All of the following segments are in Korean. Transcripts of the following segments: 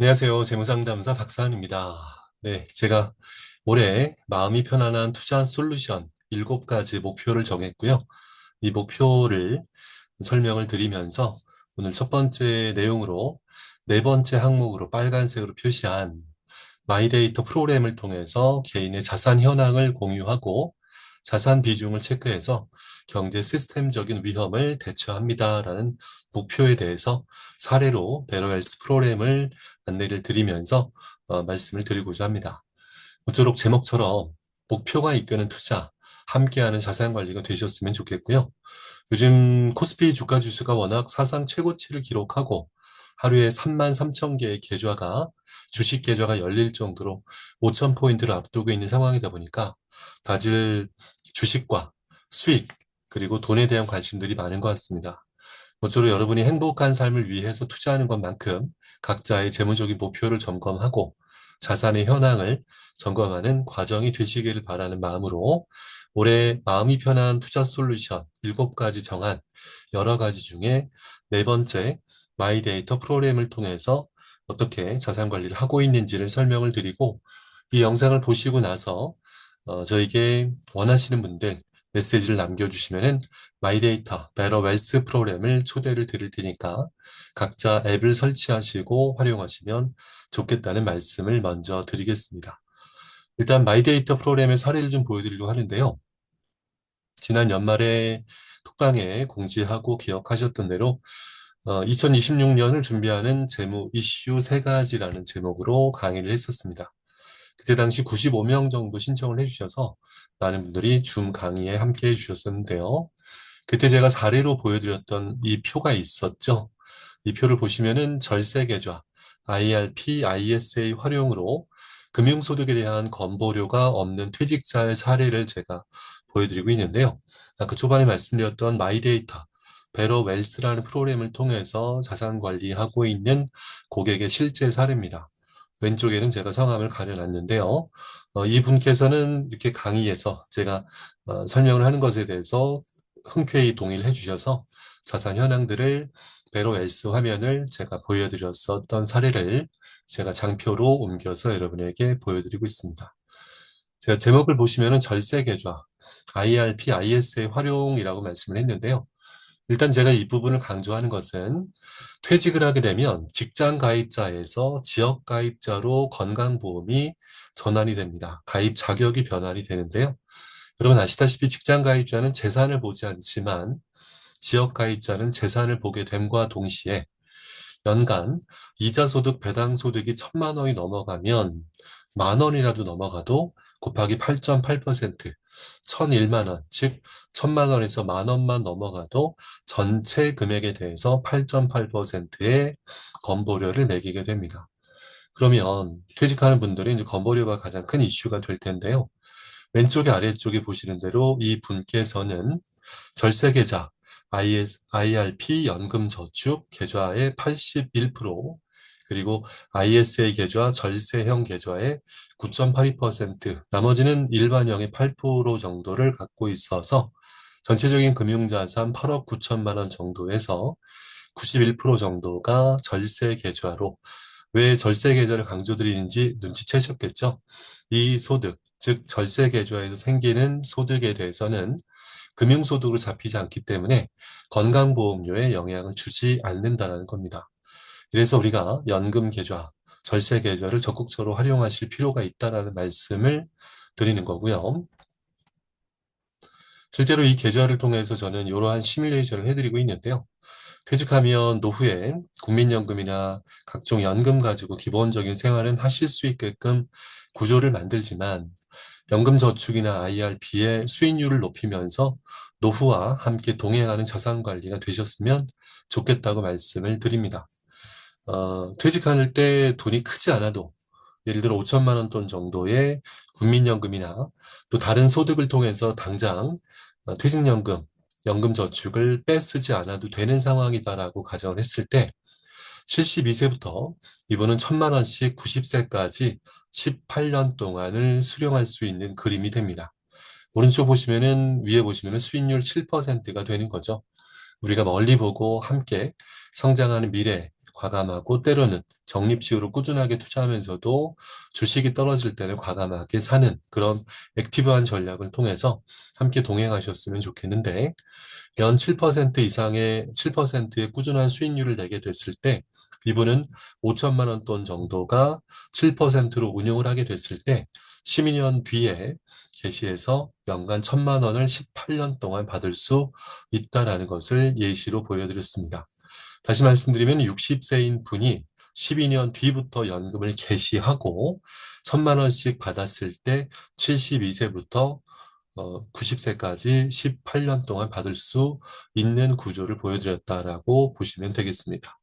안녕하세요. 재무상담사 박사한입니다. 네, 제가 올해 마음이 편안한 투자 솔루션 7가지 목표를 정했고요. 이 목표를 설명을 드리면서 오늘 첫 번째 내용으로 네 번째 항목으로 빨간색으로 표시한 마이데이터 프로그램을 통해서 개인의 자산 현황을 공유하고 자산 비중을 체크해서 경제 시스템적인 위험을 대처합니다라는 목표에 대해서 사례로 베러웰스 프로그램을 안내를 드리면서 말씀을 드리고자 합니다. 모쪼록 제목처럼 목표가 이끄는 투자, 함께하는 자산 관리가 되셨으면 좋겠고요. 요즘 코스피 주가 지수가 워낙 사상 최고치를 기록하고 하루에 3만 3천 개의 계좌가 주식 계좌가 열릴 정도로 5천 포인트를 앞두고 있는 상황이다 보니까 다들 주식과 수익 그리고 돈에 대한 관심들이 많은 것 같습니다. 모쪼록 여러분이 행복한 삶을 위해서 투자하는 것만큼 각자의 재무적인 목표를 점검하고 자산의 현황을 점검하는 과정이 되시기를 바라는 마음으로 올해 마음이 편한 투자 솔루션 7가지 정한 여러 가지 중에 네 번째 마이데이터 프로그램을 통해서 어떻게 자산 관리를 하고 있는지를 설명을 드리고 이 영상을 보시고 나서 저에게 원하시는 분들 메시지를 남겨주시면은 마이데이터 베러 웰스 프로그램을 초대를 드릴 테니까 각자 앱을 설치하시고 활용하시면 좋겠다는 말씀을 먼저 드리겠습니다. 일단 마이데이터 프로그램의 사례를 좀 보여드리려고 하는데요. 지난 연말에 톡방에 공지하고 기억하셨던 대로 2026년을 준비하는 재무 이슈 3가지라는 제목으로 강의를 했었습니다. 그때 당시 95명 정도 신청을 해주셔서 많은 분들이 줌 강의에 함께 해주셨었는데요. 그때 제가 사례로 보여드렸던 이 표가 있었죠. 이 표를 보시면은 절세계좌, IRP, ISA 활용으로 금융소득에 대한 건보료가 없는 퇴직자의 사례를 제가 보여드리고 있는데요. 아까 초반에 말씀드렸던 마이데이터, 베러 웰스라는 프로그램을 통해서 자산 관리하고 있는 고객의 실제 사례입니다. 왼쪽에는 제가 성함을 가려놨는데요. 이분께서는 이렇게 강의에서 제가 설명을 하는 것에 대해서 흔쾌히 동의를 해주셔서 자산 현황들을 베러 웰스 화면을 제가 보여드렸었던 사례를 제가 장표로 옮겨서 여러분에게 보여드리고 있습니다. 제가 제목을 보시면은 절세 계좌, IRP, ISA 활용이라고 말씀을 했는데요. 일단 제가 이 부분을 강조하는 것은 퇴직을 하게 되면 직장 가입자에서 지역 가입자로 건강보험이 전환이 됩니다. 가입 자격이 변환이 되는데요. 여러분 아시다시피 직장 가입자는 재산을 보지 않지만 지역 가입자는 재산을 보게 됨과 동시에 연간 이자소득, 배당소득이 1,000만 원이 넘어가면 10,000원이라도 넘어가도 곱하기 8.8%, 1,001만 원, 즉 1,000만 원에서 10,000원만 넘어가도 전체 금액에 대해서 8.8%의 건보료를 매기게 됩니다. 그러면 퇴직하는 분들은 이제 건보료가 가장 큰 이슈가 될 텐데요. 왼쪽에 아래쪽에 보시는 대로 이 분께서는 절세계좌, IRP 연금저축 계좌의 81%, 그리고 ISA 계좌, 절세형 계좌의 9.82%, 나머지는 일반형의 8% 정도를 갖고 있어서 전체적인 금융자산 8억 9천만 원 정도에서 91% 정도가 절세 계좌로, 왜 절세 계좌를 강조드리는지 눈치채셨겠죠? 이 소득, 즉 절세 계좌에서 생기는 소득에 대해서는 금융소득으로 잡히지 않기 때문에 건강보험료에 영향을 주지 않는다는 겁니다. 그래서 우리가 연금계좌, 절세계좌를 적극적으로 활용하실 필요가 있다는 말씀을 드리는 거고요. 실제로 이 계좌를 통해서 저는 이러한 시뮬레이션을 해드리고 있는데요. 퇴직하면 노후에 국민연금이나 각종 연금 가지고 기본적인 생활은 하실 수 있게끔 구조를 만들지만 연금저축이나 IRP의 수익률을 높이면서 노후와 함께 동행하는 자산 관리가 되셨으면 좋겠다고 말씀을 드립니다. 퇴직할 때 돈이 크지 않아도 예를 들어 5천만 원 돈 정도의 국민연금이나 또 다른 소득을 통해서 당장 퇴직연금, 연금저축을 빼쓰지 않아도 되는 상황이다라고 가정을 했을 때 72세부터 이분은 1,000만 원씩 90세까지 18년 동안을 수령할 수 있는 그림이 됩니다. 오른쪽 보시면은 위에 보시면은 수익률 7%가 되는 거죠. 우리가 멀리 보고 함께 성장하는 미래 과감하고 때로는 적립식으로 꾸준하게 투자하면서도 주식이 떨어질 때는 과감하게 사는 그런 액티브한 전략을 통해서 함께 동행하셨으면 좋겠는데, 연 7% 이상의 7%의 꾸준한 수익률을 내게 됐을 때 이분은 5천만 원 돈 정도가 7%로 운용을 하게 됐을 때 12년 뒤에 개시해서 연간 1천만 원을 18년 동안 받을 수 있다라는 것을 예시로 보여드렸습니다. 다시 말씀드리면 60세인 분이 12년 뒤부터 연금을 개시하고 1천만 원씩 받았을 때 72세부터 90세까지 18년 동안 받을 수 있는 구조를 보여드렸다라고 보시면 되겠습니다.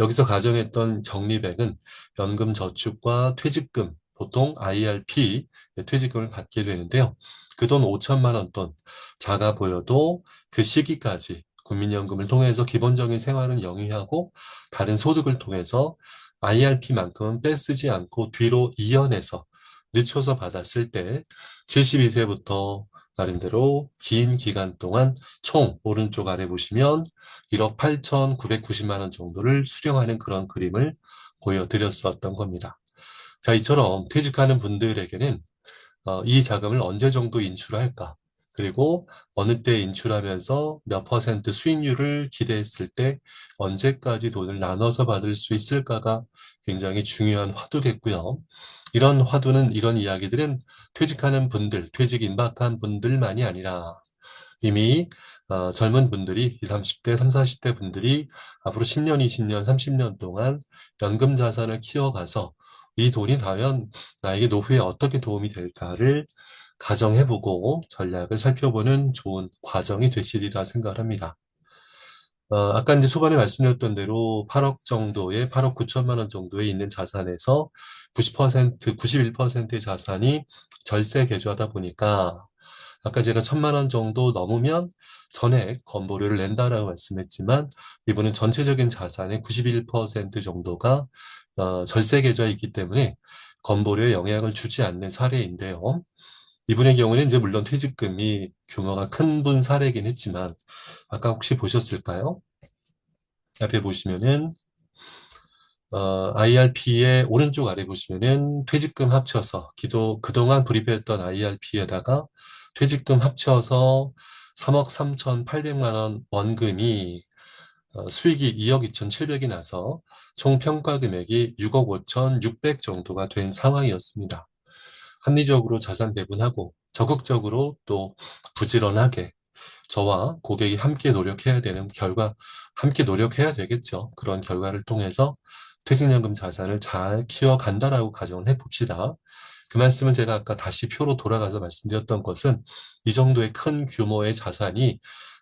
여기서 가정했던 적립액은 연금 저축과 퇴직금, 보통 IRP 퇴직금을 받게 되는데요. 그 돈 5천만 원 돈, 작아 보여도 그 시기까지 국민연금을 통해서 기본적인 생활은 영위하고 다른 소득을 통해서 IRP만큼은 빼쓰지 않고 뒤로 이연해서 늦춰서 받았을 때 72세부터 나름대로 긴 기간 동안 총 오른쪽 아래 보시면 1억 8,990만 원 정도를 수령하는 그런 그림을 보여드렸었던 겁니다. 자, 이처럼 퇴직하는 분들에게는 이 자금을 언제 정도 인출할까? 그리고 어느 때 인출하면서 몇 퍼센트 수익률을 기대했을 때 언제까지 돈을 나눠서 받을 수 있을까가 굉장히 중요한 화두겠고요. 이런 화두는, 이런 이야기들은 퇴직하는 분들, 퇴직 임박한 분들만이 아니라 이미 젊은 분들이 20, 30대, 30, 40대 분들이 앞으로 10년, 20년, 30년 동안 연금 자산을 키워가서 이 돈이 과연 나에게 노후에 어떻게 도움이 될까를 가정해보고 전략을 살펴보는 좋은 과정이 되시리라 생각을 합니다. 아까 이제 초반에 말씀드렸던 대로 8억 정도의, 8억 9천만 원 정도에 있는 자산에서 90%, 91%의 자산이 절세 계좌다 보니까 아까 제가 1천만 원 정도 넘으면 전액 건보료를 낸다라고 말씀했지만 이분은 전체적인 자산의 91% 정도가 절세 계좌에 있기 때문에 건보료에 영향을 주지 않는 사례인데요. 이분의 경우는 이제 물론 퇴직금이 규모가 큰 분 사례이긴 했지만 아까 혹시 보셨을까요? 앞에 보시면은 IRP의 오른쪽 아래 보시면은 퇴직금 합쳐서 그동안 불입했던 IRP에다가 퇴직금 합쳐서 3억 3,800만 원 원금이 수익이 2억 2,700이 나서 총 평가 금액이 6억 5,600 정도가 된 상황이었습니다. 합리적으로 자산 배분하고 적극적으로 또 부지런하게 저와 고객이 함께 노력해야 되는 결과, 함께 노력해야 되겠죠. 그런 결과를 통해서 퇴직연금 자산을 잘 키워간다라고 가정을 해봅시다. 그 말씀은 제가 아까 다시 표로 돌아가서 말씀드렸던 것은 이 정도의 큰 규모의 자산이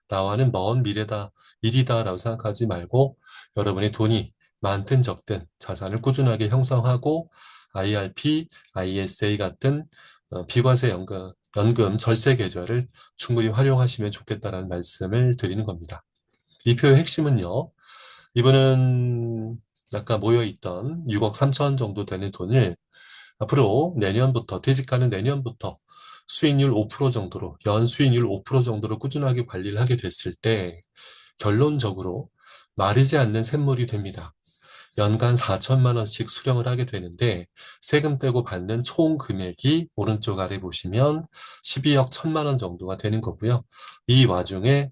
나와는 먼 미래다, 일이다라고 생각하지 말고 여러분의 돈이 많든 적든 자산을 꾸준하게 형성하고 IRP, ISA 같은 비과세 연금 절세 계좌를 충분히 활용하시면 좋겠다라는 말씀을 드리는 겁니다. 이 표의 핵심은요. 이분은 아까 모여있던 6억 3천 정도 되는 돈을 앞으로 내년부터 퇴직하는 내년부터 수익률 5% 정도로 연 수익률 5% 정도로 꾸준하게 관리를 하게 됐을 때 결론적으로 마르지 않는 샘물이 됩니다. 연간 4천만 원씩 수령을 하게 되는데 세금 떼고 받는 총 금액이 오른쪽 아래 보시면 12억 1천만 원 정도가 되는 거고요. 이 와중에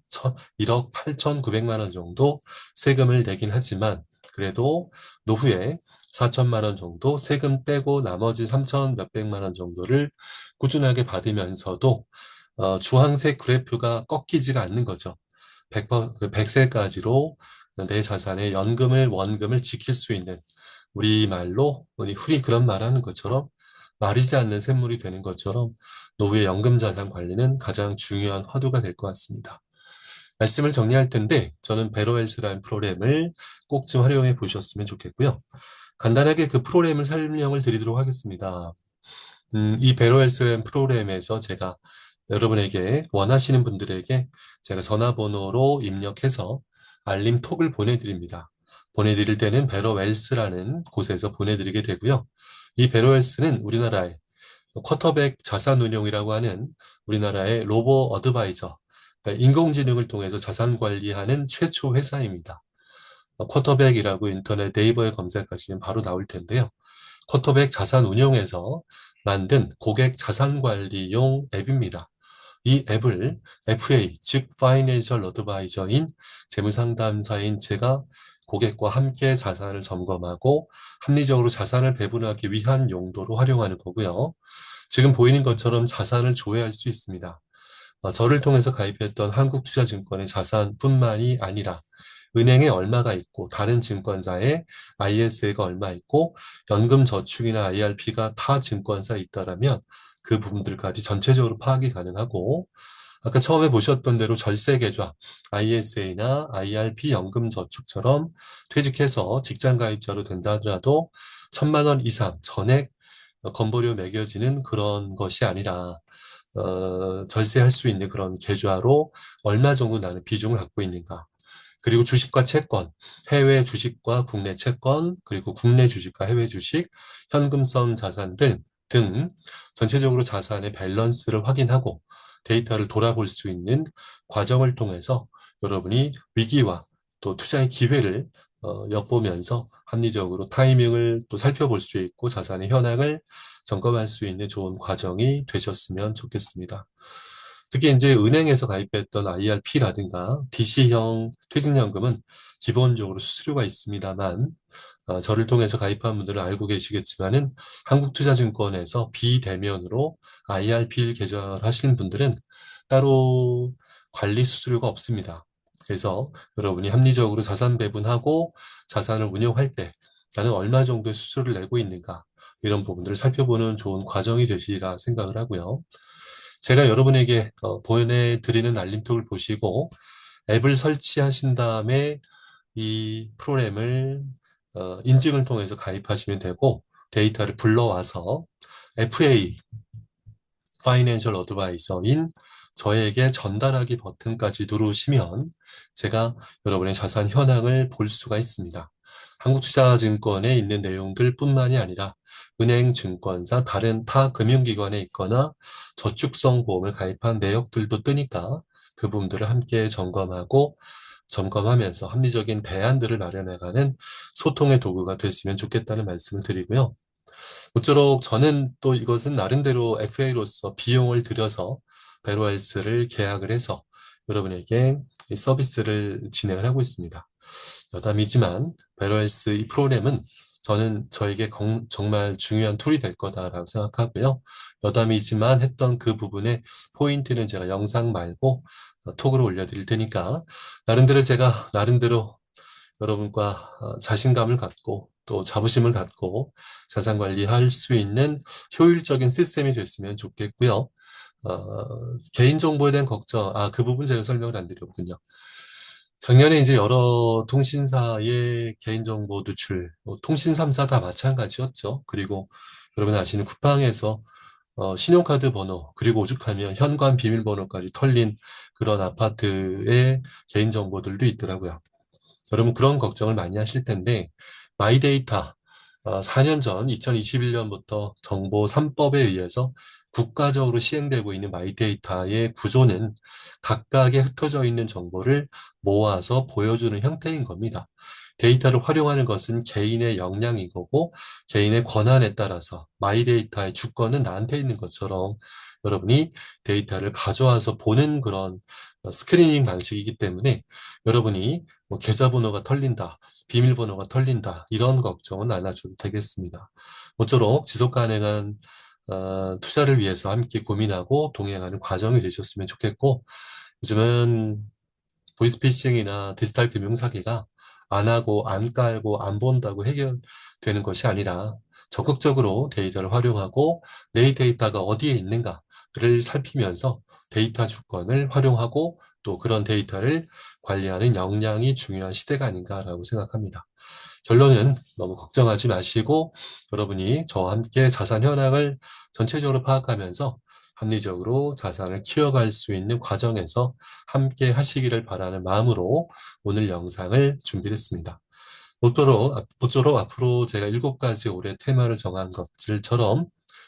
1억 8,900만 원 정도 세금을 내긴 하지만 그래도 노후에 4천만 원 정도 세금 떼고 나머지 3천 몇백만 원 정도를 꾸준하게 받으면서도 주황색 그래프가 꺾이지가 않는 거죠. 100세까지로 내 자산의 연금을 원금을 지킬 수 있는 우리말로 우리 흔히 그런 말 하는 것처럼 마르지 않는 샘물이 되는 것처럼 노후의 연금 자산 관리는 가장 중요한 화두가 될 것 같습니다. 말씀을 정리할 텐데 저는 베러웰스라는 프로그램을 꼭 좀 활용해 보셨으면 좋겠고요. 간단하게 그 프로그램을 설명을 드리도록 하겠습니다. 이 베러웰스라는 프로그램에서 제가 여러분에게 원하시는 분들에게 제가 전화번호로 입력해서 알림톡을 보내드립니다. 보내드릴 때는 베러웰스라는 곳에서 보내드리게 되고요. 이 베러웰스는 우리나라의 쿼터백 자산운용이라고 하는 우리나라의 로보 어드바이저, 그러니까 인공지능을 통해서 자산 관리하는 최초 회사입니다. 쿼터백이라고 인터넷 네이버에 검색하시면 바로 나올 텐데요. 쿼터백 자산운용에서 만든 고객 자산관리용 앱입니다. 이 앱을 FA, 즉 Financial Advisor인 재무상담사인 제가 고객과 함께 자산을 점검하고 합리적으로 자산을 배분하기 위한 용도로 활용하는 거고요. 지금 보이는 것처럼 자산을 조회할 수 있습니다. 저를 통해서 가입했던 한국투자증권의 자산뿐만이 아니라 은행에 얼마가 있고 다른 증권사에 ISA가 얼마 있고 연금저축이나 IRP가 타 증권사에 있다라면 그 부분들까지 전체적으로 파악이 가능하고 아까 처음에 보셨던 대로 절세계좌, ISA나 IRP 연금저축처럼 퇴직해서 직장 가입자로 된다 하더라도 1,000만 원 이상 전액 건보료 매겨지는 그런 것이 아니라 절세할 수 있는 그런 계좌로 얼마 정도 나는 비중을 갖고 있는가. 그리고 주식과 채권, 해외 주식과 국내 채권, 그리고 국내 주식과 해외 주식, 현금성 자산들 등 전체적으로 자산의 밸런스를 확인하고 데이터를 돌아볼 수 있는 과정을 통해서 여러분이 위기와 또 투자의 기회를 엿보면서 합리적으로 타이밍을 또 살펴볼 수 있고 자산의 현황을 점검할 수 있는 좋은 과정이 되셨으면 좋겠습니다. 특히 이제 은행에서 가입했던 IRP라든가 DC형 퇴직연금은 기본적으로 수수료가 있습니다만 저를 통해서 가입한 분들은 알고 계시겠지만은 한국투자증권에서 비대면으로 IRP를 개설하시는 분들은 따로 관리 수수료가 없습니다. 그래서 여러분이 합리적으로 자산 배분하고 자산을 운용할 때 나는 얼마 정도의 수수료를 내고 있는가 이런 부분들을 살펴보는 좋은 과정이 되시리라 생각을 하고요. 제가 여러분에게 보내드리는 알림톡을 보시고 앱을 설치하신 다음에 이 프로그램을 인증을 통해서 가입하시면 되고 데이터를 불러와서 FA, Financial Advisor인 저에게 전달하기 버튼까지 누르시면 제가 여러분의 자산 현황을 볼 수가 있습니다. 한국투자증권에 있는 내용들 뿐만이 아니라 은행, 증권사, 다른 타 금융기관에 있거나 저축성 보험을 가입한 내역들도 뜨니까 그 부분들을 함께 점검하면서 합리적인 대안들을 마련해가는 소통의 도구가 됐으면 좋겠다는 말씀을 드리고요. 모쪼록 저는 또 이것은 나름대로 FA로서 비용을 들여서 베로알스를 계약을 해서 여러분에게 이 서비스를 진행을 하고 있습니다. 여담이지만 베로알스 이 프로그램은 저는 저에게 정말 중요한 툴이 될 거다라고 생각하고요. 여담이지만 했던 그 부분의 포인트는 제가 영상 말고 톡으로 올려드릴 테니까 나름대로 여러분과 자신감을 갖고 또 자부심을 갖고 자산 관리할 수 있는 효율적인 시스템이 됐으면 좋겠고요. 개인정보에 대한 걱정, 그 부분 제가 설명을 안 드렸군요. 작년에 이제 여러 통신사의 개인정보 누출, 통신 3사 다 마찬가지였죠. 그리고 여러분 아시는 쿠팡에서 신용카드 번호, 그리고 오죽하면 현관 비밀번호까지 털린 그런 아파트의 개인정보들도 있더라고요. 여러분 그런 걱정을 많이 하실 텐데 마이데이터 4년 전 2021년부터 정보 3법에 의해서 국가적으로 시행되고 있는 마이데이터의 구조는 각각의 흩어져 있는 정보를 모아서 보여주는 형태인 겁니다. 데이터를 활용하는 것은 개인의 역량인 거고 개인의 권한에 따라서 마이데이터의 주권은 나한테 있는 것처럼 여러분이 데이터를 가져와서 보는 그런 스크리닝 방식이기 때문에 여러분이 뭐 계좌번호가 털린다, 비밀번호가 털린다 이런 걱정은 안 하셔도 되겠습니다. 모쪼록 지속 가능한 투자를 위해서 함께 고민하고 동행하는 과정이 되셨으면 좋겠고 요즘은 보이스피싱이나 디지털 금융사기가 안 하고 안 깔고 안 본다고 해결되는 것이 아니라 적극적으로 데이터를 활용하고 내 데이터가 어디에 있는가를 살피면서 데이터 주권을 활용하고 또 그런 데이터를 관리하는 역량이 중요한 시대가 아닌가라고 생각합니다. 결론은 너무 걱정하지 마시고 여러분이 저와 함께 자산 현황을 전체적으로 파악하면서 합리적으로 자산을 키워갈 수 있는 과정에서 함께 하시기를 바라는 마음으로 오늘 영상을 준비했습니다. 모쪼록 앞으로 제가 7가지 올해 테마를 정한 것들처럼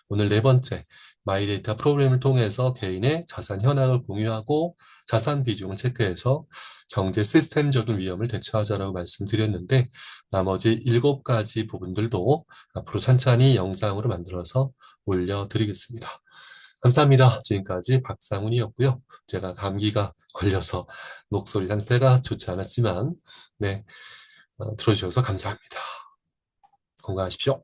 오늘 4번째 마이데이터 프로그램을 통해서 개인의 자산 현황을 공유하고 자산 비중을 체크해서 경제 시스템적인 위험을 대처하자라고 말씀드렸는데 나머지 7가지 부분들도 앞으로 찬찬히 영상으로 만들어서 올려드리겠습니다. 감사합니다. 지금까지 박상훈이었고요. 제가 감기가 걸려서 목소리 상태가 좋지 않았지만 네, 들어주셔서 감사합니다. 건강하십시오.